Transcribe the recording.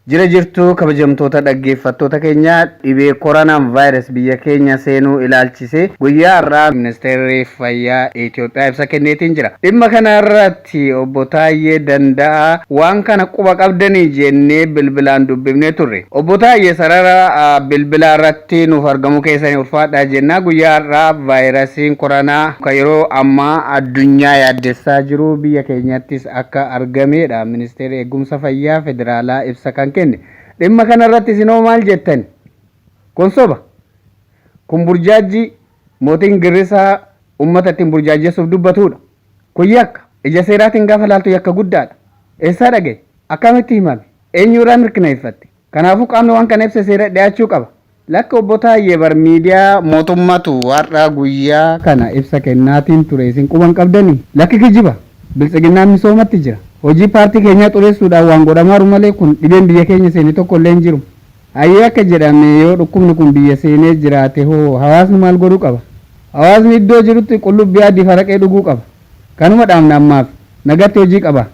Jira jirtu kabajamtoota dhaggeeffattoota keenya dhibee koronaan vaayirasii biyya keenya seenuu ilaalchisee guyyaa har'aa ministeerri fayyaa Itoophiyaa ibsa kenneetiin jira. Dhimma kana irratti obbo Taayyee Danda'aa waan kana quba qabdanii jennee bilbilaan dubbifnee turre. Obbo Taayyee sarara bilbilaa irratti nuuf argamu keessanii ulfaadhaa jennaa guyyaa har'aa vaayirasiin koronaa kan yeroo ammaa addunyaa yaaddessaa jiru biyya keenyattis akka argamedha. Ministeerri eegumsa fayyaa federaalaa ibsa kan dhimma kana irratti isinoo maal jettan? Kun soba. Kun burjaajii mootiin Girrisaa uummatatti burjaajessuuf dubbatudha. Kun yakka ija seeraatiin gaafa laaltu yakka guddaadha. Eessaa dhagaye? Akkamitti himame? Eenyurraa mirkaneeffatte? Kanaafuu qaamni waan kana ibsa seera dhiyaachuu qaba. Lakka obbo Taayyee bar miidiyaa mootummatu har'aa guyyaa kana ibsa kennaatiin ture isin quban qabdanii? Lakki kijiba. Biltsiginnaan misoomatti jira. Hojii paartii keenya xureessuudhaan waan godhamaaru malee kun dhibeen biyya keenya seenee tokko illee hin jiru. Ayyee akka jedhame yoo dhukkubni kun biyya seenee jiraate hoo hawaasni maal godhuu qaba? Hawaasni iddoo jirutti qullubbii adii faraqee dhuguu qaba. Kanuma dhaamna ammaaf nagatti hojii qaba.